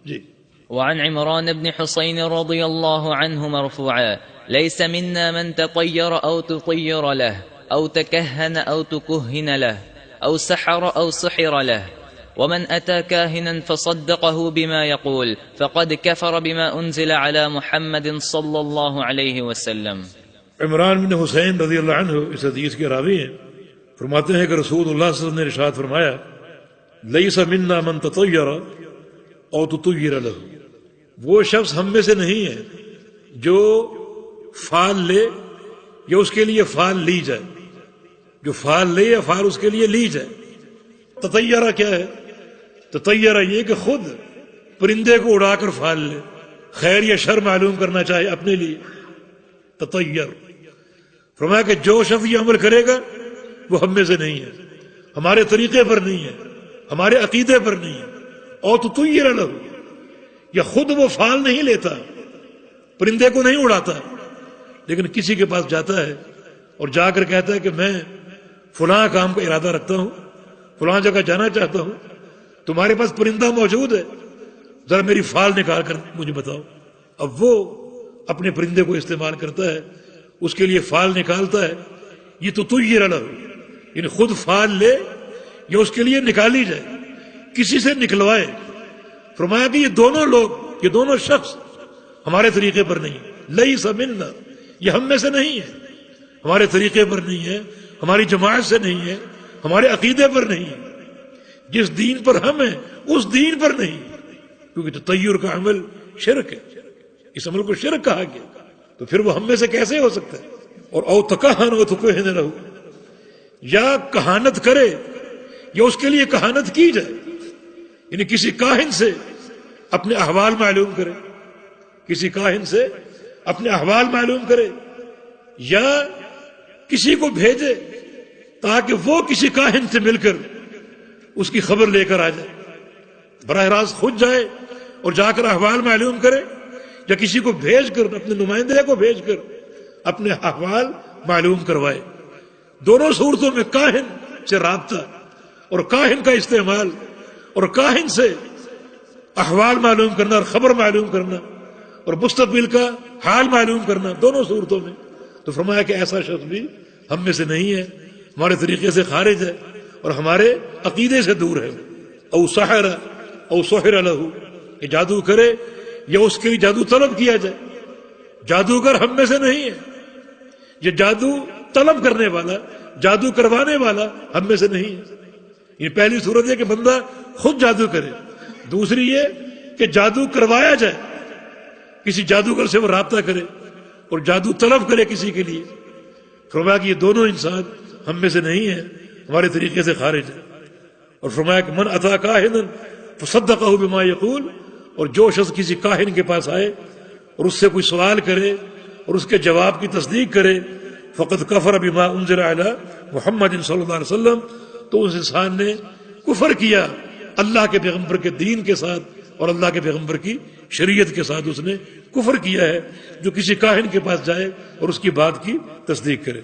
جی. وعن عمران بن حسين رضي الله عنه مرفوعا: ليس منا من تطير أو تطير له أو تكهن أو تكهن له أو سحر أو سحر له، ومن أتى كاهنا فصدقه بما يقول فقد كفر بما أنزل على محمد صلى الله عليه وسلم. عمران بن حسین رضی اللہ عنہ اس حدیث کے راوی ہیں، فرماتے ہیں کہ رسول اللہ صلی اللہ علیہ وسلم نے ارشاد فرمایا: لیس منا من تطیر او تطیر لہ، وہ شخص ہم میں سے نہیں ہے جو فال لے یا اس کے لیے فال لی جائے، جو فال لے یا فال اس کے لیے لی جائے. تطیرہ کیا ہے؟ تطیرہ یہ کہ خود پرندے کو اڑا کر فال لے، خیر یا شر معلوم کرنا چاہے اپنے لیے، تطیر. فرمایا کہ جو شخص یہ عمل کرے گا وہ ہم میں سے نہیں ہے، ہمارے طریقے پر نہیں ہے، ہمارے عقیدے پر نہیں ہے. اور تطیر لہ، یا خود وہ فال نہیں لیتا، پرندے کو نہیں اڑاتا، لیکن کسی کے پاس جاتا ہے اور جا کر کہتا ہے کہ میں فلاں کام کا ارادہ رکھتا ہوں، فلاں جگہ جانا چاہتا ہوں، تمہارے پاس پرندہ موجود ہے، ذرا میری فال نکال کر مجھے بتاؤ. اب وہ اپنے پرندے کو استعمال کرتا ہے، اس کے لیے فال نکالتا ہے. یہ تطیر لہ، یعنی خود فال لے یا اس کے لیے نکالی جائے، کسی سے نکلوائے. فرمایا کہ یہ دونوں لوگ، یہ دونوں شخص ہمارے طریقے پر نہیں. لیس منا، یہ ہم میں سے نہیں ہے، ہمارے طریقے پر نہیں ہے، ہماری جماعت سے نہیں ہے، ہمارے عقیدے پر نہیں ہے. جس دین پر ہم ہیں اس دین پر نہیں، کیونکہ تطیر کا عمل شرک ہے، اس عمل کو شرک کہا گیا. تو پھر وہ ہم میں سے کیسے ہو سکتا ہے؟ اور او تکہن و تکہن لہ، یا کہانت کرے یا اس کے لیے کہانت کی جائے، یعنی کسی کاہن سے اپنے احوال معلوم کرے، کسی کاہن سے اپنے احوال معلوم کرے، یا کسی کو بھیجے تاکہ وہ کسی کاہن سے مل کر اس کی خبر لے کر آ جائے. براہ راست خود جائے اور جا کر احوال معلوم کرے، یا کسی کو بھیج کر، اپنے نمائندے کو بھیج کر اپنے احوال معلوم کروائے. دونوں صورتوں میں کاہن سے رابطہ اور کاہن کا استعمال اور کاہن سے احوال معلوم کرنا اور خبر معلوم کرنا اور مستقبل کا حال معلوم کرنا، دونوں صورتوں میں. تو فرمایا کہ ایسا شخص بھی ہم میں سے نہیں ہے، ہمارے طریقے سے خارج ہے اور ہمارے عقیدے سے دور ہے. او سحر او سحر لہ، کہ جادو کرے یا اس کے لیے جادو طلب کیا جائے. جادوگر ہم میں سے نہیں ہے، یہ جادو طلب کرنے والا، جادو کروانے والا ہم میں سے نہیں ہے. یہ پہلی صورت ہے کہ بندہ خود جادو کرے. دوسری یہ کہ جادو کروایا جائے، کسی جادوگر سے وہ رابطہ کرے اور جادو طلب کرے کسی کے لیے. فرمایا کہ یہ دونوں انسان ہم میں سے نہیں ہیں، ہمارے طریقے سے خارج ہے. اور فرمایا کہ من اتی کاہنا فصدقہ بما یقول، اور جو شخص کسی کاہن کے پاس آئے اور اس سے کوئی سوال کرے اور اس کے جواب کی تصدیق کرے، فقد کفر بما انزل علی محمد صلی اللہ علیہ وسلم، تو اس انسان نے کفر کیا اللہ کے پیغمبر کے دین کے ساتھ اور اللہ کے پیغمبر کی شریعت کے ساتھ. اس نے کفر کیا ہے جو کسی کاہن کے پاس جائے اور اس کی بات کی تصدیق کرے.